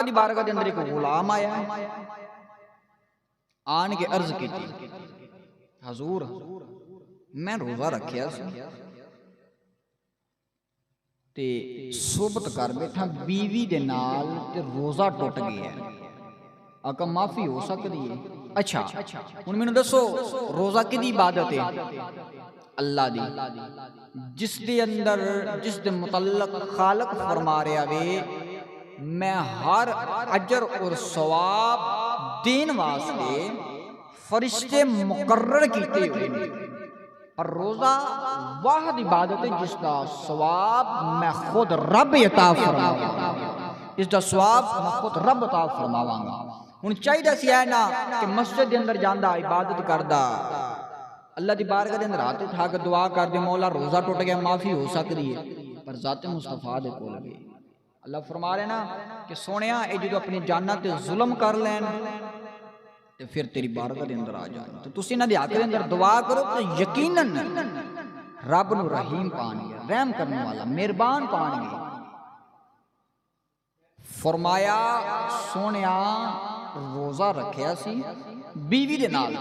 दी बारगाह के अंदर एक गुलाम आया आन के अर्ज की हजूर मैं रोजा रखिया ते सोबत कर बैठा बीवी दे नाल ते रोजा टुट गया आका माफी हो सकती है। अच्छा हुण मैनूं दसो रोजा किहदी इबादत है? अल्लाह दी, जिस दे अंदर जिस दे मुतल्लक खालक फरमा रहा वे मैं हर अजर और सवाब देन वास्ते फरिश्ते मुकर्रर कीते हुए हैं। और रोजा वाहिद इबादत है जिसका सवाब मैं खुद रब अता फरमावांगा, इसका सवाब मैं खुद रब अता फरमावांगा। हुण चाहिदा सी है ना कि मस्जिद के अंदर जांदा इबादत करदा अल्लाह दी बारगाह दे अंदर हाथ उठा के दुआ कर दे मौला रोजा टुट गया माफी हो सकती है, पर ज़ाते मुस्तफा दे कोल गए अल्लाह फरमा रहे ना कि सोनिया ये जो अपनी जाना ते जुल्म कर लैन ते फिर तेरी बारगाह दे अंदर आ जाए तो तुसीं इन्हां दे हक दे अंदर दुआ करो तो यकीनन रब नूं रहीम पाणगे, रहम करने वाला मेहरबान पाणगे। फरमाया सोनिया रोजा रखिया सी बीवी दे नाल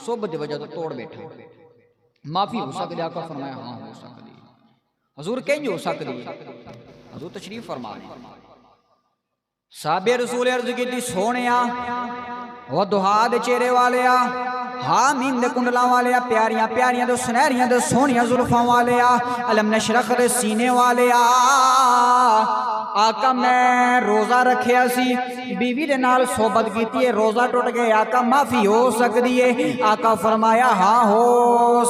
सुबह दी वजह तो तोड़ बैठा माफी हो सकती? आका फरमाया हाँ हो सकती। हजूर कहीं हो सकती? हजूर तशरीफ फरमा रहे साहबे रसूल अर्ज की सोनिया वो दुहा दे चेहरे वाले हाँ मीम दे कुंडला वाले प्यारियां प्यारियां दे सुनहरियां दे सोहनियां जुल्फां वाले अलम नशरख दे सीने वाले आका मैं रोजा रखिया सी बीवी दे नाल सोबत की रोजा टुट गया आका माफी हो सकती है? आका फरमाया हाँ हो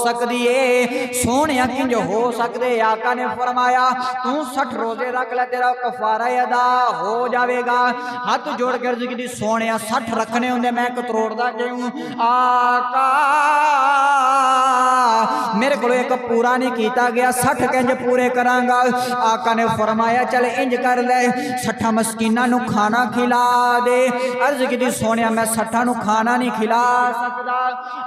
सकती है। सोने किंज हो सकते? आका ने फरमाया तू 60 रोजे रख ले तेरा कफारा अदा हो जाएगा। हाथ जोड़ कर जी सोने 60 रखने होंगे मैं कतरोड़दा क्यों? आका मेरे को एक पूरा नहीं किया गया 60 कंज पूरे करांगा। आका ने फरमाया चल इंज कर ले 60 मस्कीना नू खाना खिला दे। अर्ज की सोने मैं 60 नू खाना नहीं खिला सकता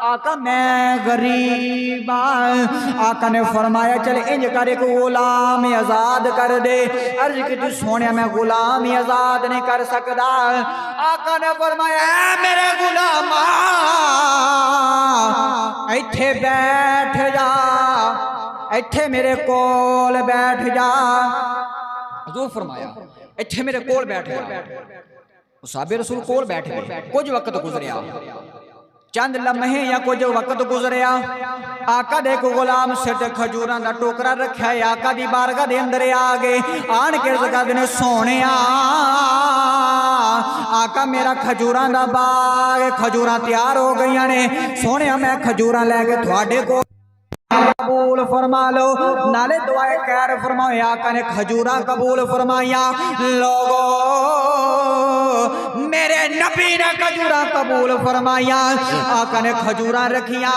आका मैं गरीब आका ने फरमाया चल इंज कर एक गुलाम आजाद कर दे। अर्ज की सोने मैं गुलाम आजाद नहीं कर सकता। आका ने फरमाया मेरे गुलाम इत्थे बैठ जा, इत्थे मेरे कोल बैठ जा। हजूर फरमाया इत्थे मेरे कोल बैठ जा। साहबे रसूल कोल बैठ गए। कुछ वक्त गुजरिया चंद लम्हे या कुछ वक्त गुजरिया आका दे को गुलाम सिर ते खजूरां दा टोकरा रखा है आका दी बारगाह दे अंदर आ गए आन के जगह ने सोने आका मेरा खजूरां दा बाग खजूरां तैयार हो गई ने सोने मैं खजूरां लैके थोड़े को कबूल फरमा लो नाले दुआए खैर फरमाओ। आका ने खजूरा कबूल फरमाया लोगो मेरे नबी ने खजूरा कबूल फरमाया। आका ने खजूरा रखिया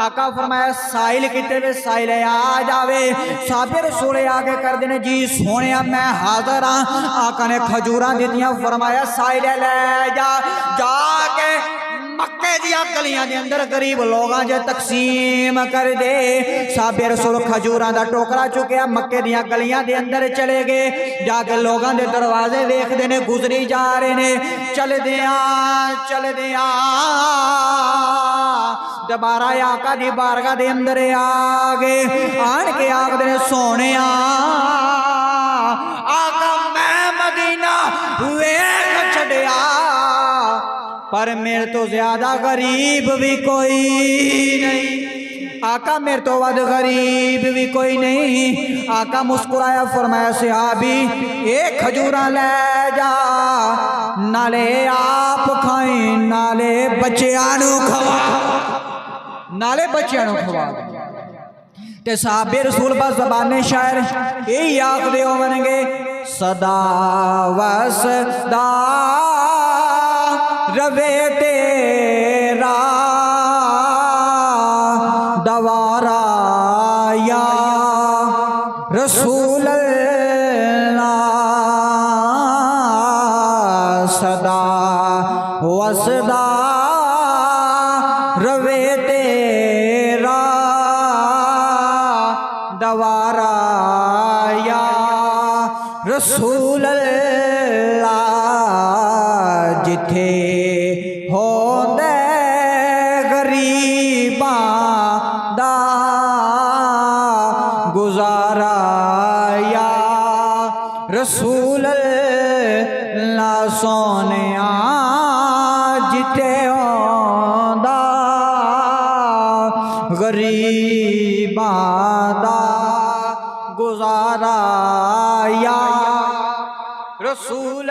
आका फरमाया साइल किते वे साइल आ जावे। साहबे रसूल आगे कर देने जी सोने मैं हाजिर हाँ। आका ने खजूरा दितियां फरमाया साइल ले जा जाके मक्के दिया गलियां दे अंदर गरीब लोगां जे तकसीम कर दे। साहबे रसूल खजूरां दा टोकरा चुकया मक्के दिया गलियां दे अंदर चले गए जाके लोगां दे दरवाजे देखदे ने गुजरी जा रहे ने चलदियां दोबारा आका दी बारगाह दे अंदर आ गए आन के आखदे ने सोने आका मैं मदीना वेख छड़िया पर मेरे तो ज्यादा गरीब भी कोई नहीं। आका मेरे तो वध गरीब भी कोई नहीं। आका मुस्कुराया फरमाया सहाबी एक खजूरा ले जा नाले आप खाए नाले बच्चियां नू खवा ते साहबे रसूल बस ज़बाने शायर यही आखदे होवणगे सदा वसदा रवे तेरा दवारा या रसूल सदा वसदा रवे तेरा दवारा या रसूल अल्लाह। जिथे होंदे गरीबां दा गुजारा या रसूल अल्लाह सोनिया जिथे होंदा गरीबां दा गुजारा या रसूल